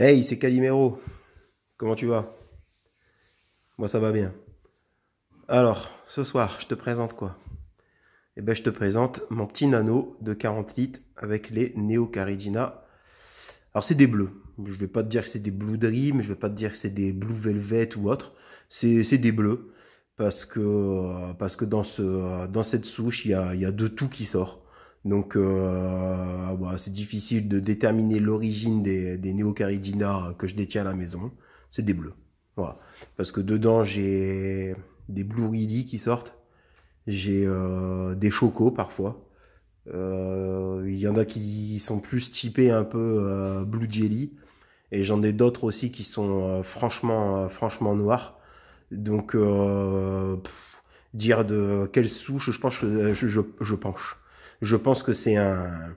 Hey, c'est Calimero. Comment tu vas? Moi, ça va bien. Alors, ce soir, je te présente quoi? Eh ben, je te présente mon petit nano de 40 litres avec les Neo Caridina. Alors, c'est des bleus. Je vais pas te dire que c'est des Blue Dream, je vais pas te dire que c'est des Blue Velvet ou autre. C'est des bleus. Parce que dans cette souche, il y a de tout qui sort. Donc, voilà, c'est difficile de déterminer l'origine des Neo Caridina que je détiens à la maison. C'est des bleus. Voilà. Parce que dedans, j'ai des Blue Reedy qui sortent. J'ai des chocos parfois. Il y en a qui sont plus typés un peu Blue Jelly. Et j'en ai d'autres aussi qui sont franchement noirs. Donc, dire de quelle souche, je pense que je penche. Je pense que c'est un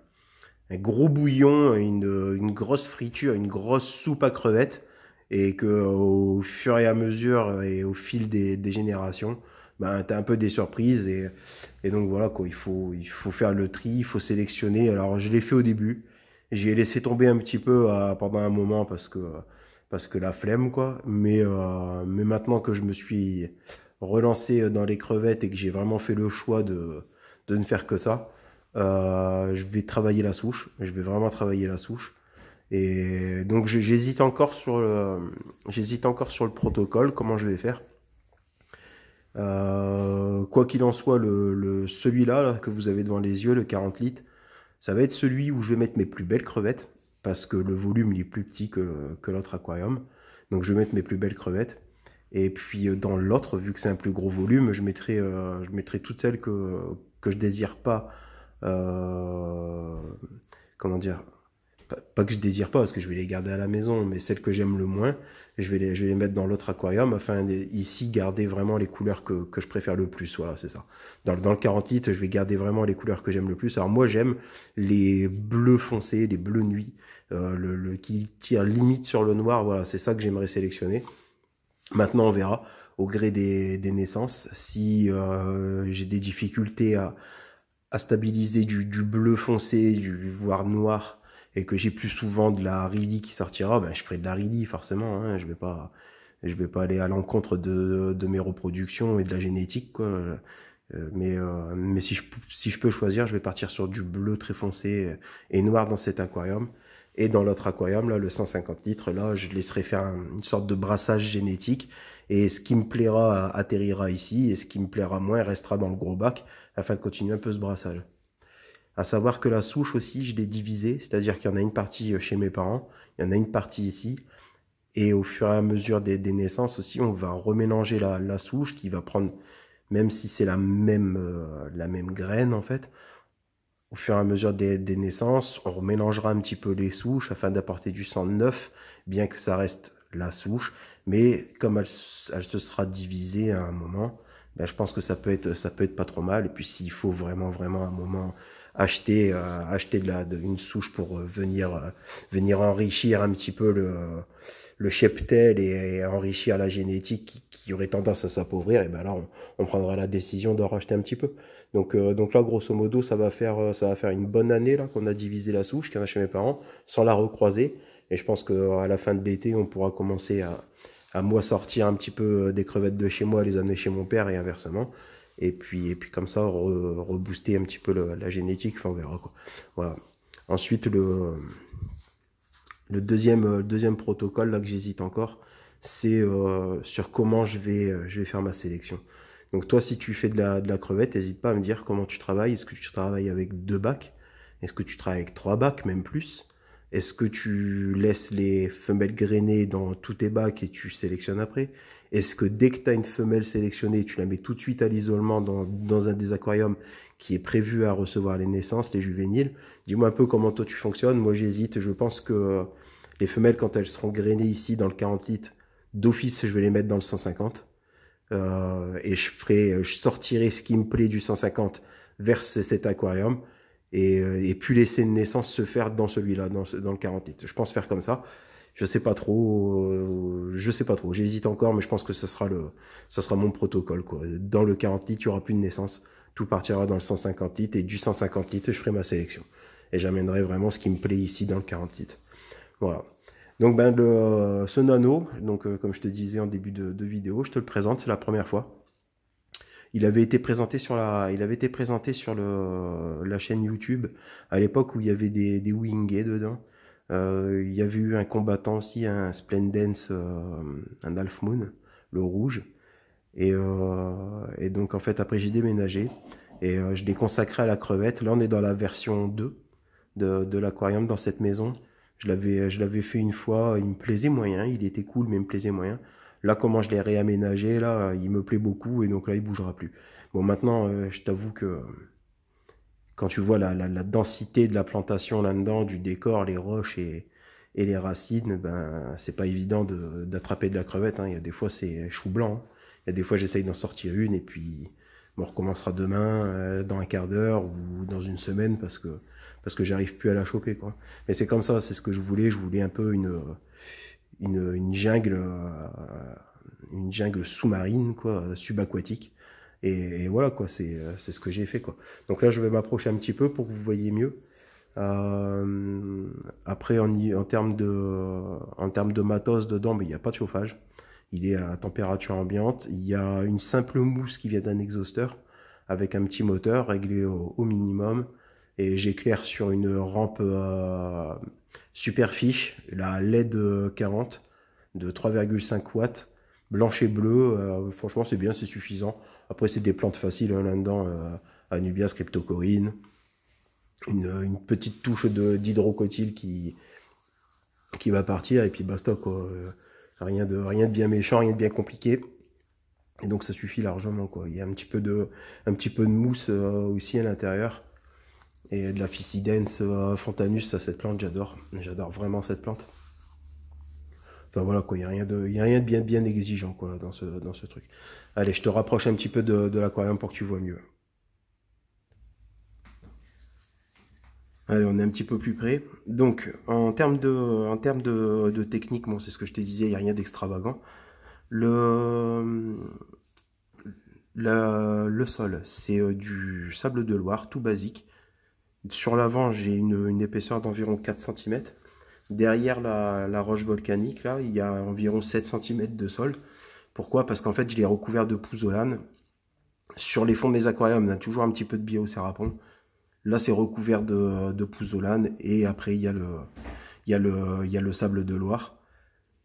gros bouillon, une grosse friture, une grosse soupe à crevettes, et que au fur et à mesure et au fil des générations, ben, tu as un peu des surprises, et donc voilà quoi, il faut faire le tri, il faut sélectionner. Alors je l'ai fait au début, j'ai laissé tomber un petit peu pendant un moment parce que la flemme quoi, mais maintenant que je me suis relancé dans les crevettes et que j'ai vraiment fait le choix de ne faire que ça, je vais travailler la souche. Je vais vraiment travailler la souche. Et donc j'hésite encore sur le protocole, comment je vais faire. Quoi qu'il en soit, celui-là là, que vous avez devant les yeux, le 40 litres, ça va être celui où je vais mettre mes plus belles crevettes, parce que le volume il est plus petit que l'autre aquarium. Donc je vais mettre mes plus belles crevettes. Et puis dans l'autre, vu que c'est un plus gros volume, je mettrai toutes celles que je désire pas. euh, Comment dire? Pas que je désire pas, parce que je vais les garder à la maison, mais celles que j'aime le moins, je vais les mettre dans l'autre aquarium afin ici garder vraiment les couleurs que je préfère le plus. Voilà, c'est ça. Dans le 40 litres, je vais garder vraiment les couleurs que j'aime le plus. Alors moi, j'aime les bleus foncés, les bleus nuit, qui tirent limite sur le noir. Voilà, c'est ça que j'aimerais sélectionner. Maintenant, on verra au gré des naissances si j'ai des difficultés à stabiliser du bleu foncé, voire noir, et que j'ai plus souvent de la Rilly qui sortira. Ben, je ferai de la Rilly forcément. Hein, je vais pas aller à l'encontre de mes reproductions et de la génétique, quoi. Mais si je peux choisir, je vais partir sur du bleu très foncé et noir dans cet aquarium. Et dans l'autre aquarium, là, le 150 litres, là, je laisserai faire une sorte de brassage génétique. Et ce qui me plaira atterrira ici, et ce qui me plaira moins restera dans le gros bac, afin de continuer un peu ce brassage. À savoir que la souche aussi, je l'ai divisée, c'est-à-dire qu'il y en a une partie chez mes parents, il y en a une partie ici, et au fur et à mesure des naissances aussi, on va remélanger la souche qui va prendre, même si c'est la même graine en fait, au fur et à mesure des naissances, on remélangera un petit peu les souches afin d'apporter du sang neuf, bien que ça reste la souche, mais comme elle se sera divisée à un moment, ben je pense que ça peut être pas trop mal. Et puis s'il faut vraiment à un moment acheter une souche pour venir enrichir un petit peu le cheptel et enrichir la génétique qui aurait tendance à s'appauvrir, et ben là on prendra la décision d'en racheter un petit peu. Donc là, grosso modo, ça va faire une bonne année là qu'on a divisé la souche qu'il y en a chez mes parents, sans la recroiser. Et je pense qu'à la fin de l'été, on pourra commencer à moi sortir un petit peu des crevettes de chez moi, les amener chez mon père et inversement. Et puis comme ça, rebooster un petit peu la génétique. Enfin, on verra quoi. Voilà. Ensuite, le deuxième protocole là que j'hésite encore, c'est sur comment je vais faire ma sélection. Donc toi, si tu fais de la crevette, n'hésite pas à me dire comment tu travailles. Est-ce que tu travailles avec 2 bacs? Est-ce que tu travailles avec 3 bacs, même plus? Est-ce que tu laisses les femelles grainées dans tous tes bacs et tu sélectionnes après? Est-ce que dès que tu as une femelle sélectionnée, tu la mets tout de suite à l'isolement dans un des aquariums qui est prévu à recevoir les naissances, les juvéniles? Dis-moi un peu comment toi tu fonctionnes. Moi j'hésite. Je pense que les femelles, quand elles seront grainées ici dans le 40 litres, d'office je vais les mettre dans le 150. Et je sortirai ce qui me plaît du 150 vers cet aquarium, et puis laisser une naissance se faire dans celui-là, dans le 40 litres. Je pense faire comme ça. Je sais pas trop. J'hésite encore, mais je pense que ça sera mon protocole, quoi. Dans le 40 litres, il n'y aura plus de naissance. Tout partira dans le 150 litres, et du 150 litres, je ferai ma sélection. Et j'amènerai vraiment ce qui me plaît ici dans le 40 litres. Voilà. Donc ce nano, donc comme je te disais en début de vidéo, je te le présente, c'est la première fois. Il avait été présenté sur la chaîne YouTube à l'époque où il y avait des Wingate dedans. Il y avait eu un combattant aussi, un Splendence, un Half Moon, le rouge. Et donc en fait après j'ai déménagé et je l'ai consacré à la crevette. Là on est dans la version 2 de l'aquarium dans cette maison. Je l'avais fait une fois, il me plaisait moyen, il était cool mais il me plaisait moyen. Là comment je l'ai réaménagé, là il me plaît beaucoup et donc là il bougera plus. Bon maintenant je t'avoue que quand tu vois la densité de la plantation là-dedans, du décor, les roches et les racines, ben c'est pas évident d'attraper de la crevette, hein. Il y a des fois c'est chou blanc, hein. Il y a des fois j'essaye d'en sortir une et puis on recommencera demain, dans un quart d'heure ou dans une semaine parce que j'arrive plus à la choper, quoi. Mais c'est comme ça, c'est ce que je voulais un peu une jungle sous-marine, quoi, subaquatique. Et voilà, quoi, c'est ce que j'ai fait, quoi. Donc là, je vais m'approcher un petit peu pour que vous voyez mieux. Après, en termes de matos dedans, mais il n'y a pas de chauffage. Il est à température ambiante. Il y a une simple mousse qui vient d'un exhausteur avec un petit moteur réglé au minimum. Et j'éclaire sur une rampe Superfiche, la LED 40 de 3,5 watts, blanche et bleue. Franchement, c'est bien, c'est suffisant. Après, c'est des plantes faciles, hein, là-dedans. Anubias, Cryptocoryne. Une petite touche d'hydrocotyle qui va partir et puis basta, quoi. Rien de bien méchant, rien de bien compliqué. Et donc ça suffit largement, quoi. Il y a un petit peu de mousse aussi à l'intérieur. Et de la Physidens Fontanus, ça, cette plante, j'adore. J'adore vraiment cette plante. Enfin voilà, quoi, il n'y a rien de bien exigeant, quoi, dans ce truc. Allez, je te rapproche un petit peu de l'aquarium pour que tu vois mieux. Allez, on est un petit peu plus près. Donc, en termes de technique, bon, c'est ce que je te disais, il n'y a rien d'extravagant. Le sol, c'est du sable de Loire, tout basique. Sur l'avant, j'ai une épaisseur d'environ 4 cm. Derrière la roche volcanique, là, il y a environ 7 cm de sol. Pourquoi? Parce qu'en fait, je l'ai recouvert de pouzzolane. Sur les fonds de mes aquariums, on a toujours un petit peu de biocérapon. Là, c'est recouvert de pouzzolane. Et après, il y a le sable de Loire.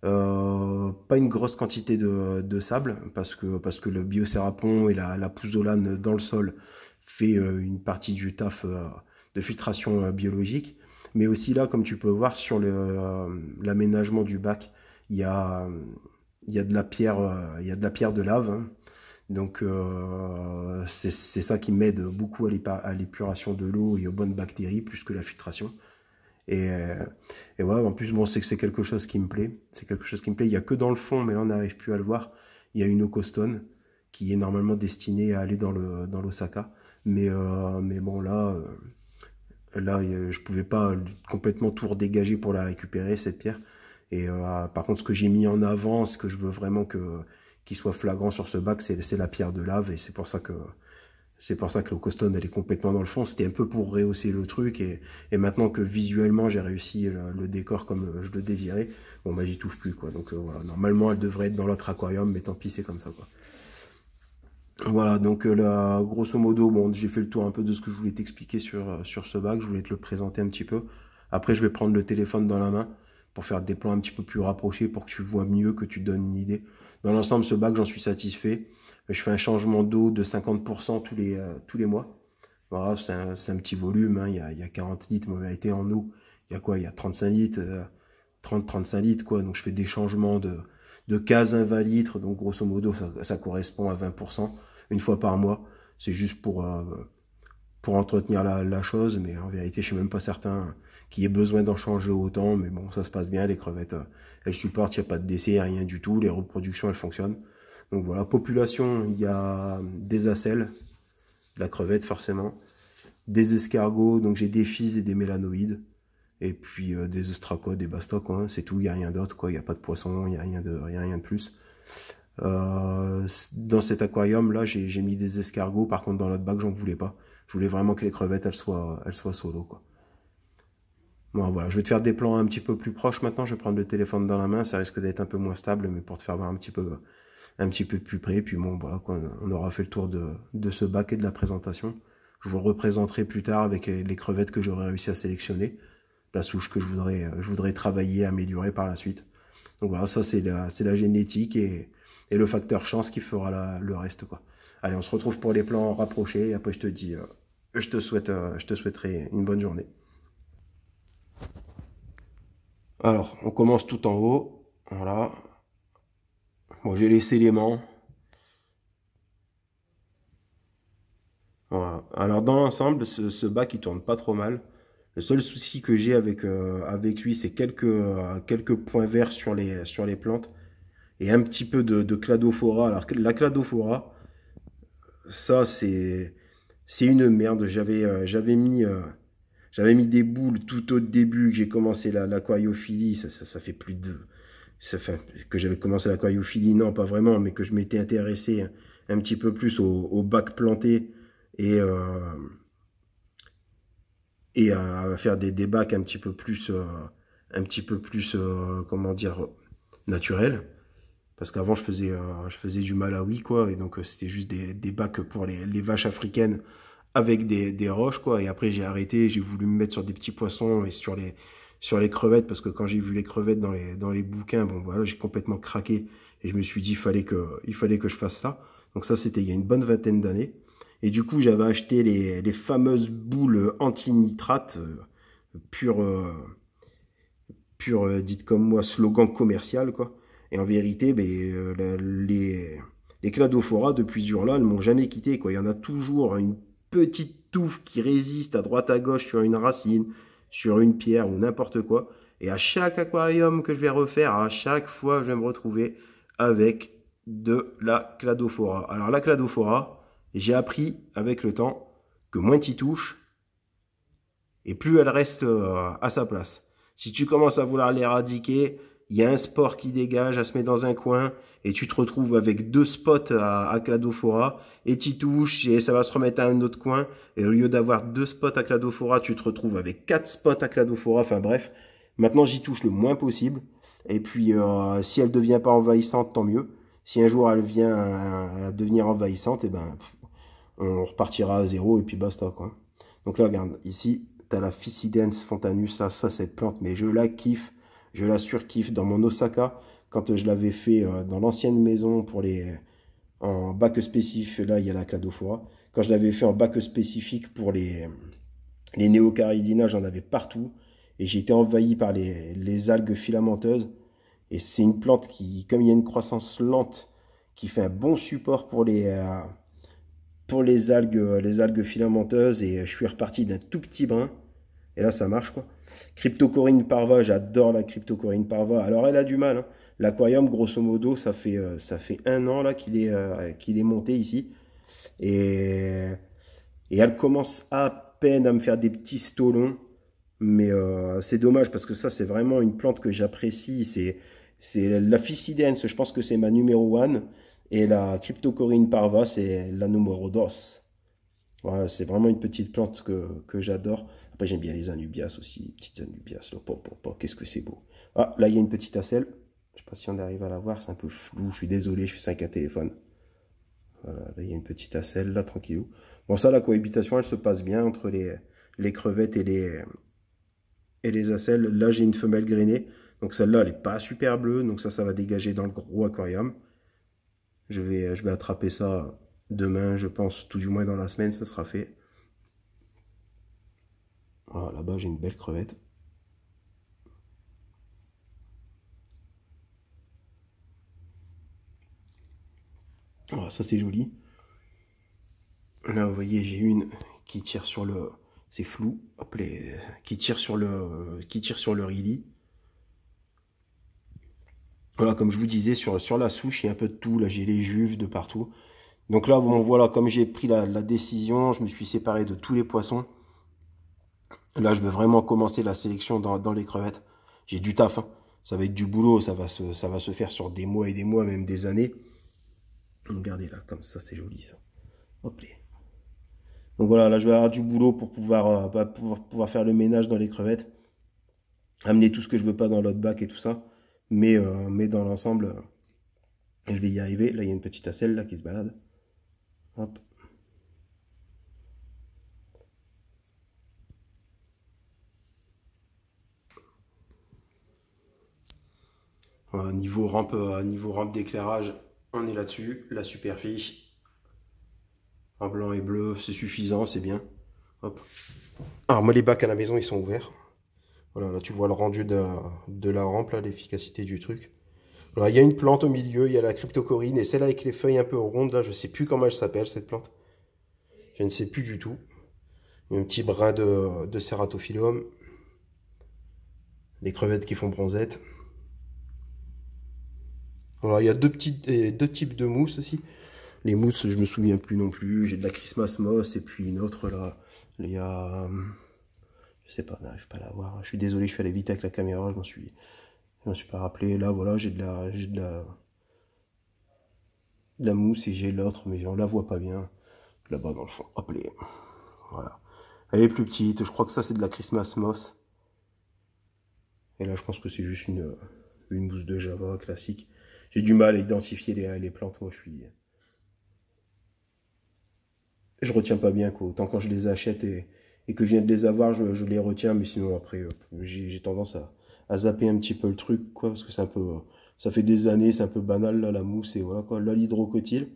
Pas une grosse quantité de sable, parce que le biocérapon et la pouzzolane dans le sol fait une partie du taf de filtration biologique. Mais aussi là, comme tu peux voir sur l'aménagement du bac, il y a de la pierre, de lave, hein. Donc c'est ça qui m'aide beaucoup à l'épuration de l'eau et aux bonnes bactéries, plus que la filtration. Et voilà, en plus, bon, c'est quelque chose qui me plaît. C'est quelque chose qui me plaît. Il n'y a que dans le fond, mais là, on n'arrive plus à le voir. Il y a une Ocostone qui est normalement destinée à aller dans l'Osaka. Mais bon, là, je pouvais pas complètement tout redégager pour la récupérer, cette pierre. Et par contre, ce que j'ai mis en avant, ce que je veux vraiment qu'il soit flagrant sur ce bac, c'est la pierre de lave. Et c'est pour ça que l'Ocostone, elle est complètement dans le fond. C'était un peu pour rehausser le truc. Et maintenant que visuellement, j'ai réussi le décor comme je le désirais, bon, bah, j'y touche plus, quoi. Donc voilà, normalement, elle devrait être dans l'autre aquarium, mais tant pis, c'est comme ça, quoi. Voilà, donc là, grosso modo, bon, j'ai fait le tour un peu de ce que je voulais t'expliquer sur ce bac. Je voulais te le présenter un petit peu. Après, je vais prendre le téléphone dans la main pour faire des plans un petit peu plus rapprochés, pour que tu vois mieux, que tu te donnes une idée. Dans l'ensemble, ce bac, j'en suis satisfait. Je fais un changement d'eau de 50% tous les mois. Voilà, c'est un petit volume, hein. Il y a 40 litres, mais en vérité, en eau, il y a quoi? Il y a 35 litres, 30-35 litres, quoi. Donc, je fais des changements de 15 à 20 litres. Donc, grosso modo, ça correspond à 20% une fois par mois. C'est juste pour entretenir la chose. Mais en vérité, je suis même pas certain qu'il y ait besoin d'en changer autant. Mais bon, ça se passe bien. Les crevettes, elles supportent. Il n'y a pas de décès, rien du tout. Les reproductions, elles fonctionnent. Donc voilà, population, il y a des acelles, de la crevette forcément, des escargots, donc j'ai des phys et des mélanoïdes, et puis des ostracodes, des basta, quoi, hein, c'est tout, il n'y a rien d'autre, quoi, il n'y a pas de poisson, il n'y a rien de plus. Dans cet aquarium là, j'ai mis des escargots, par contre dans l'autre bac, j'en voulais pas. Je voulais vraiment que les crevettes, elles soient solo, quoi. Bon, voilà, je vais te faire des plans un petit peu plus proches maintenant. Je vais prendre le téléphone dans la main. Ça risque d'être un peu moins stable, mais pour te faire voir un petit peu plus près. Puis bon, voilà, quoi, on aura fait le tour de ce bac et de la présentation. Je vous le représenterai plus tard avec les crevettes que j'aurai réussi à sélectionner. La souche que je voudrais travailler, améliorer par la suite. Donc voilà, ça c'est la génétique et le facteur chance qui fera le reste, quoi. Allez, on se retrouve pour les plans rapprochés et après je te dis, je te souhaiterai une bonne journée. Alors, on commence tout en haut, voilà. Bon, j'ai laissé l'aimant. Voilà. Alors dans l'ensemble, ce bac il tourne pas trop mal. Le seul souci que j'ai avec lui, c'est quelques points verts sur les plantes et un petit peu de cladophora. Alors la cladophora, ça c'est une merde. J'avais mis des boules tout au début que j'ai commencé l'aquariophilie. Ça fait plus de ça fait, que j'avais commencé l'aquariophilie, non pas vraiment, mais que je m'étais intéressé un petit peu plus au bac planté et et à faire des bacs un petit peu plus comment dire, naturels. Parce qu'avant, je faisais du Malawi, quoi, et donc c'était juste des bacs pour les vaches africaines avec des roches, quoi. Et après, j'ai arrêté, j'ai voulu me mettre sur des petits poissons et sur les crevettes, parce que quand j'ai vu les crevettes dans les bouquins, bon, voilà, j'ai complètement craqué. Et je me suis dit, il fallait que je fasse ça. Donc ça, c'était il y a une bonne vingtaine d'années. Et du coup, j'avais acheté les fameuses boules anti-nitrate, pure, dites comme moi, slogan commercial, quoi. Et en vérité, ben, les cladophora, depuis ce jour-là, ne m'ont jamais quitté, quoi. Il y en a toujours une petite touffe qui résiste à droite à gauche sur une racine, sur une pierre ou n'importe quoi. Et à chaque aquarium que je vais refaire, à chaque fois, je vais me retrouver avec de la cladophora. Alors la cladophora, j'ai appris avec le temps que moins tu touches, et plus elle reste à sa place. Si tu commences à vouloir l'éradiquer, il y a un spore qui dégage, elle se met dans un coin, et tu te retrouves avec deux spots à cladophora, et tu touches, et ça va se remettre à un autre coin, et au lieu d'avoir deux spots à cladophora, tu te retrouves avec quatre spots à cladophora, enfin bref, maintenant j'y touche le moins possible, et puis si elle ne devient pas envahissante, tant mieux. Si un jour elle vient à devenir envahissante, et ben, on repartira à zéro, et puis basta, quoi. Donc là, regarde, ici, tu as la Physidens fontanus, là, ça, cette plante, mais je la kiffe, je la surkiffe. Dans mon Osaka, quand je l'avais fait dans l'ancienne maison en bac spécifique, là, il y a la cladophora. Quand je l'avais fait en bac spécifique pour les néocaridina, j'en avais partout. Et j'ai été envahi par les algues filamenteuses. Et c'est une plante qui, comme il y a une croissance lente, qui fait un bon support pour les algues filamenteuses, et je suis reparti d'un tout petit brin. Et là, ça marche, quoi. Cryptocoryne parva, j'adore la cryptocoryne parva. Alors, elle a du mal, hein. L'aquarium, grosso modo, ça fait un an là qu'il est monté ici. Et, et elle commence à peine à me faire des petits stolons. Mais c'est dommage parce que ça, c'est vraiment une plante que j'apprécie. C'est la Physidens, je pense que c'est ma numéro 1. Et la Cryptocoryne parva, c'est la numéro 2. Voilà, c'est vraiment une petite plante que j'adore. Après, j'aime bien les anubias aussi, les petites anubias. Qu'est-ce que c'est beau. Ah, là, il y a une petite acelle. Je ne sais pas si on arrive à la voir, c'est un peu flou. Je suis désolé, je fais ça avec un téléphone. Voilà, là, il y a une petite acelle, là, tranquillou. Bon, ça, la cohabitation, elle se passe bien entre les crevettes et les acelles. Là, j'ai une femelle grainée. Donc, celle-là, elle n'est pas super bleue. Donc, ça va dégager dans le gros aquarium. Je vais attraper ça demain, je pense, tout du moins dans la semaine, ça sera fait. Voilà, là-bas, j'ai une belle crevette. Voilà, ça, c'est joli. Là, vous voyez, j'ai une qui tire sur le... C'est flou. Hop, qui tire sur le rili. Voilà, comme je vous disais, sur la souche, il y a un peu de tout. Là, j'ai les juves de partout. Donc là, bon, voilà, comme j'ai pris la décision, je me suis séparé de tous les poissons. Là, je vais vraiment commencer la sélection dans les crevettes. J'ai du taf, hein. Ça va être du boulot, ça va se faire sur des mois et des mois, même des années. Regardez là, comme ça, c'est joli ça. Hop là. Donc voilà, là, je vais avoir du boulot pour pouvoir faire le ménage dans les crevettes. amener tout ce que je veux pas dans l'autre bac et tout ça. Mais dans l'ensemble, je vais y arriver. Là, il y a une petite aisselle là, qui se balade. Hop. Niveau rampe d'éclairage, on est là-dessus. La superficie en blanc et bleu, c'est suffisant, c'est bien. Hop. Alors moi les bacs à la maison ils sont ouverts. Voilà, là tu vois le rendu de la rampe, l'efficacité du truc. Alors il y a une plante au milieu, il y a la cryptocorine et celle avec les feuilles un peu rondes, là je sais plus comment elle s'appelle cette plante. Je ne sais plus du tout. Il y a un petit brin de Ceratophyllum. Les crevettes qui font bronzette. Alors il y a deux types de mousse aussi. Les mousses, je me souviens plus non plus. J'ai de la Christmas Moss et puis une autre là. Il y a... Je sais pas, n'arrive pas à la voir. Je suis désolé, je suis allé vite avec la caméra, je m'en suis pas rappelé. Là, voilà, j'ai de la mousse et j'ai l'autre, mais on la voit pas bien. Là-bas dans le fond. Hop, voilà. Elle est plus petite. Je crois que ça, c'est de la Christmas Moss. Et là, je pense que c'est juste une mousse de Java classique. J'ai du mal à identifier les plantes. Moi, je retiens pas bien, quoi. Autant quand je les achète et que je viens de les avoir, je les retiens, mais sinon après, j'ai tendance à zapper un petit peu le truc, quoi, parce que c'est un peu, ça fait des années, c'est un peu banal, là, la mousse, et voilà, quoi. Là, l'hydrocotyle,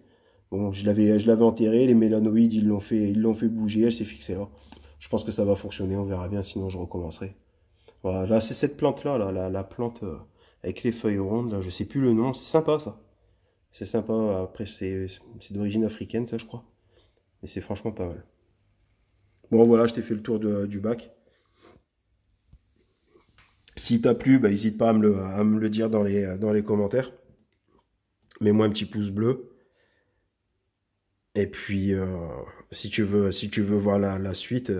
bon, je l'avais enterré, les mélanoïdes, ils l'ont fait bouger, elle s'est fixée là. Je pense que ça va fonctionner, on verra bien, sinon je recommencerai. Voilà, là, c'est cette plante-là, là, la plante avec les feuilles rondes, là, je sais plus le nom, c'est sympa, ça. C'est sympa, après, c'est d'origine africaine, ça, je crois. Mais c'est franchement pas mal. Bon voilà, je t'ai fait le tour du bac. Si t'as plu, bah, n'hésite pas à me le dire dans les commentaires. Mets-moi un petit pouce bleu. Et puis, si tu veux voir la suite,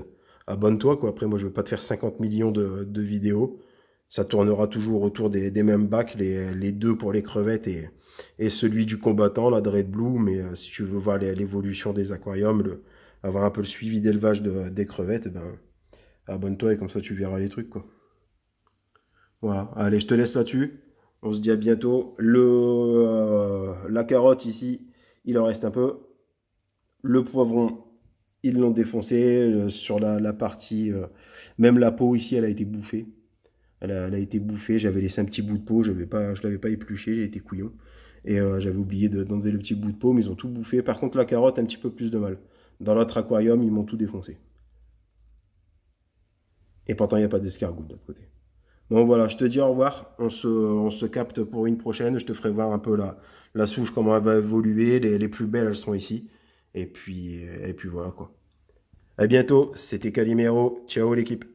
abonne-toi, quoi. Après, moi, je veux pas te faire 50 millions de vidéos. Ça tournera toujours autour des mêmes bacs, les deux pour les crevettes et celui du combattant, la Dread Blue. Mais si tu veux voir l'évolution des aquariums, avoir un peu le suivi d'élevage des crevettes, ben, abonne-toi et comme ça tu verras les trucs, quoi. Voilà, allez, je te laisse là-dessus. On se dit à bientôt. La carotte ici, il en reste un peu. Le poivron, ils l'ont défoncé. Sur la partie, même la peau ici, elle a été bouffée. Elle a été bouffée. J'avais laissé un petit bout de peau. Je l'avais pas épluché. J'ai été couillon. Et j'avais oublié d'enlever le petit bout de peau, mais ils ont tout bouffé. Par contre, la carotte, un petit peu plus de mal. Dans l'autre aquarium, ils m'ont tout défoncé. Et pourtant, il n'y a pas d'escargot de l'autre côté. Bon voilà, je te dis au revoir, on se capte pour une prochaine, je te ferai voir un peu la souche, comment elle va évoluer, les plus belles elles sont ici, et puis voilà quoi. À bientôt, c'était Calimero, ciao l'équipe.